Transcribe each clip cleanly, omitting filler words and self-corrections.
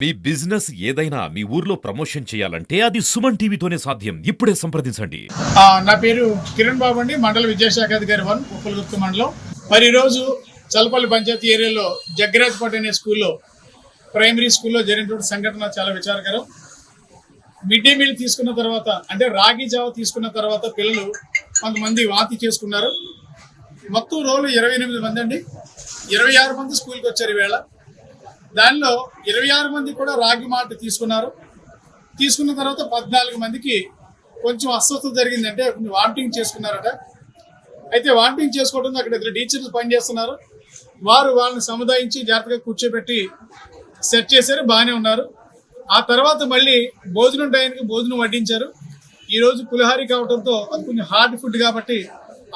మీ business ఏదైనా మీ ఊర్లో promotion చేయాలంటే అది సుమన్ టీవీతోనే సాధ్యం. ఇప్పుడే సంప్రదించండి. నా పేరు కిరణ్ బాబు అండి, మండల విద్యాశాఖ అధికారి 1 ఉప్పలగుప్త మండలం. మరి ఈరోజు చల్లపల్లి పంచాయతీ ఏరియాలో జగ్గరాజ్పేట అనే స్కూల్లో ప్రైమరీ స్కూల్లో జరిగినటువంటి సంఘటన చాలా విచారకరం. మిడ్ డే మీల్ తీసుకున్న తర్వాత అంటే రాగి జావ తీసుకున్న తర్వాత పిల్లలు కొంతమంది వాంతి చేసుకున్నారు. మొత్తం రోజు 28 మంది అండి, 26 మంది స్కూల్కి వచ్చారు ఈవేళ. దానిలో 26 మంది కూడా రాగి మాల్ట్ తీసుకున్నారు. తీసుకున్న తర్వాత 14 మందికి కొంచెం అస్వస్థత జరిగిందంటే కొంచెం వామిటింగ్ చేసుకున్నారట. అయితే వామిటింగ్ చేసుకోవడంతో అక్కడ 2 టీచర్స్ పనిచేస్తున్నారు. వారు వాళ్ళని సముదాయించి జాగ్రత్తగా కూర్చోబెట్టి సెట్ చేశారు, బాగానే ఉన్నారు. ఆ తర్వాత మళ్ళీ భోజనం టైంకి భోజనం వడ్డించారు. ఈరోజు పులిహారి కావడంతో అది కొంచెం హార్డ్ ఫుడ్ కాబట్టి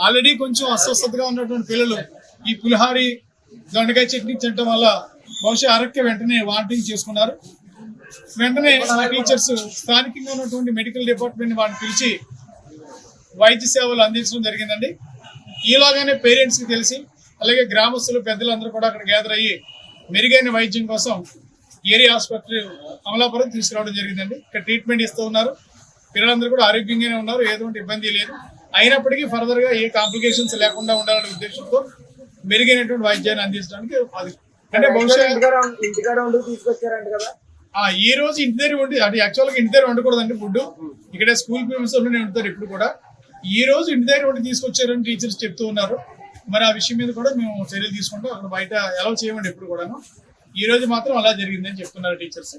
ఆల్రెడీ కొంచెం అస్వస్థతగా ఉన్నటువంటి పిల్లలు ఈ పులిహారి దొండకాయ చట్నీ తినడం వల్ల బహుశా అరక్కి వెంటనే వామిటింగ్ చేసుకున్నారు. వెంటనే ఆ టీచర్స్ స్థానికంగా ఉన్నటువంటి మెడికల్ డిపార్ట్మెంట్ వాడిని పిలిచి వైద్య సేవలు అందించడం జరిగిందండి. ఈలోగానే పేరెంట్స్కి తెలిసి అలాగే గ్రామస్తులు పెద్దలందరూ కూడా అక్కడ గ్యాదర్ అయ్యి మెరుగైన వైద్యం కోసం ఏరియా ఆసుపత్రి అమలాపురం తీసుకురావడం జరిగిందండి. ఇక్కడ ట్రీట్మెంట్ ఇస్తూ ఉన్నారు. పిల్లలందరూ కూడా ఆరోగ్యంగానే ఉన్నారు, ఎటువంటి ఇబ్బంది లేదు. అయినప్పటికీ ఫర్దర్గా ఏ కాంప్లికేషన్స్ లేకుండా ఉండాలనే ఉద్దేశంతో మెరుగైనటువంటి వైద్యాన్ని అందించడానికి అది అంటే బహుశా తీసుకొచ్చారంట కదా. ఈ రోజు ఇంటి దగ్గర వండి అంటే యాక్చువల్గా ఇంటి దగ్గర వండకూడదండి ఫుడ్, ఇక్కడే స్కూల్ ప్రిమిస్ లోనే వండుతారు ఇప్పుడు కూడా. ఈ రోజు ఇంటి దగ్గర వండి తీసుకొచ్చారని టీచర్స్ చెప్తూ ఉన్నారు. మరి ఆ విషయం మీద కూడా మేము చర్యలు తీసుకుంటాం. అక్కడ బయట ఎలా చేయమండి ఎప్పుడు కూడాను. ఈ రోజు మాత్రం అలా జరిగిందని చెప్తున్నారు టీచర్స్.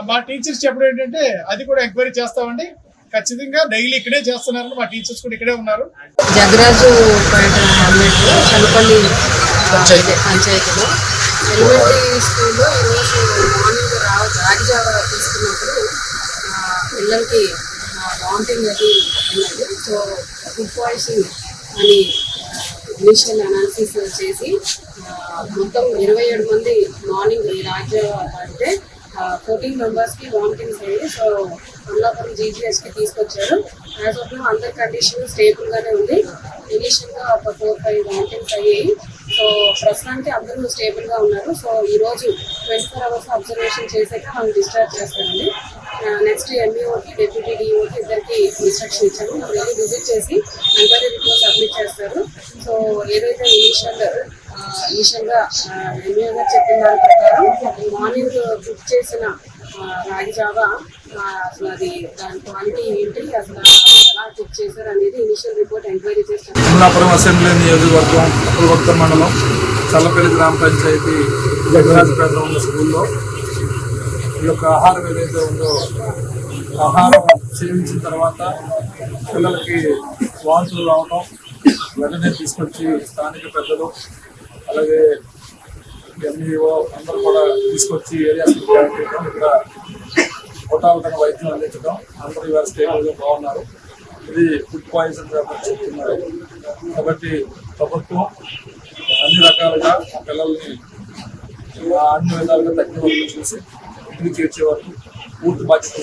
మా టీచర్స్ చెప్పడం ఏంటంటే అది కూడా ఎంక్వైరీ చేస్తామండి, ఖచ్చితంగా డైలీ ఇక్కడే చేస్తున్నారని మా టీచర్స్ కూడా ఇక్కడే ఉన్నారు. జగ్గరాజుపేట చల్లపల్లి పంచాయతీలో ఎలిమెంటరీ స్కూల్లో ఈరోజు మార్నింగ్ రాగి జావ తీసుకున్నప్పుడు పిల్లలకి వామిటింగ్ అది ఉన్నది. సో ఫుడ్ పాయిజన్ అని ఇనిషియల్ అనాలిసిస్ చేసి మొత్తం 27 మంది మార్నింగ్ ఈ రాగి జావ తాగితే 14 మెంబర్స్కి వామిటింగ్స్ అయ్యి సో అమలాపురం జీజీహెచ్కి తీసుకొచ్చారు. యాజ్ ఆఫ్ నౌ అందరి కండిషన్ స్టేబుల్గానే ఉంది. ఇనిషియల్గా ఒక 4-5 వామిటింగ్స్ అయ్యాయి. సో ప్రస్తుతానికి అందరూ స్టేబుల్గా ఉన్నారు. సో ఈరోజు 24 అవర్స్ అబ్జర్వేషన్ చేసాక మనం డిశ్చార్జ్ చేస్తామండి. నెక్స్ట్ ఎంఈఓకి డెప్యూటీ డిఓకి ఇద్దరికి ఇన్స్ట్రక్షన్ ఇచ్చాము. వెళ్ళి విజిట్ చేసి ఎంక్వైరీ రిపోర్ట్ సబ్మిట్ చేస్తారు. సో ఏదైతే ఇనిషియల్గా ఎంఈఓ గారు చెప్పిన దాని ప్రకారం మార్నింగ్ కుక్ చేసిన రాగి జావ అసలు అది దాని క్వాలిటీ ఏంటి, అసలు ఎలా కుక్ చేశారు అనేది ఇనిషియల్ రిపోర్ట్ ఎంక్వైరీ చేస్తారు. అమలాపురం అసెంబ్లీ నియోజకవర్గం ఉప్పలగుప్త మండలం చల్లపల్లి గ్రామ పంచాయతీ జగ్గరాజ్పేటలో ఉన్న స్కూల్లో ఈ యొక్క ఆహారం ఏదైతే ఉందో ఆహారం సేవించిన తర్వాత పిల్లలకి వాంతులు రావడం, వెంటనే తీసుకొచ్చి స్థానిక పెద్దలు అలాగే ఎంఈఓ అందరూ కూడా తీసుకొచ్చి ఏరియా ఇక్కడ హోటాలతో వైద్యం అందించడం, అందరూ ఇవాళ స్టేబుల్గా బాగున్నారు. ఇది ఫుడ్ పాయిజన్ చెప్తున్నారు. కాబట్టి ప్రభుత్వం అన్ని రకాలుగా పిల్లల్ని అన్ని విధాలుగా తగ్గిన వరకు చూసి ఇంటికి చేర్చే వరకు పూర్తి బాధ్యత.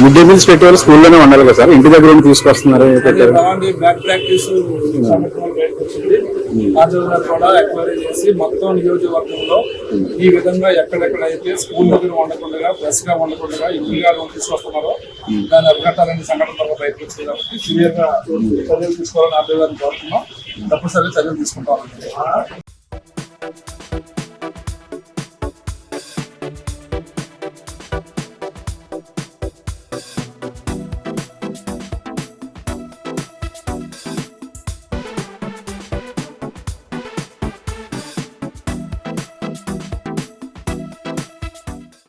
మిడ్ డే మీల్స్ పెట్టేవారు స్కూల్లోనే ఉండాలి కదా సార్, ఇంటి దగ్గర తీసుకొస్తున్నారు. అలాంటి బ్యాడ్ ప్రాక్టీస్ సంఘటనలు బయటకు వచ్చింది. రాజధాని కూడా ఎంక్వైరీ చేసి మొత్తం నియోజకవర్గంలో ఈ విధంగా ఎక్కడెక్కడైతే స్కూల్ దగ్గర ఉండకుండా ఫ్రెష్ గా ఉండకుండా ఇంటిగా తీసుకొస్తున్నారో దాన్ని అరికట్టాలని సంఘటన తర్వాత బయటకు వచ్చింది. కాబట్టి సివియర్ గా చర్యలు తీసుకోవాలని ఆదేశాన్ని కోరుతున్నాం. తప్పనిసరిగా చర్యలు తీసుకుంటాం.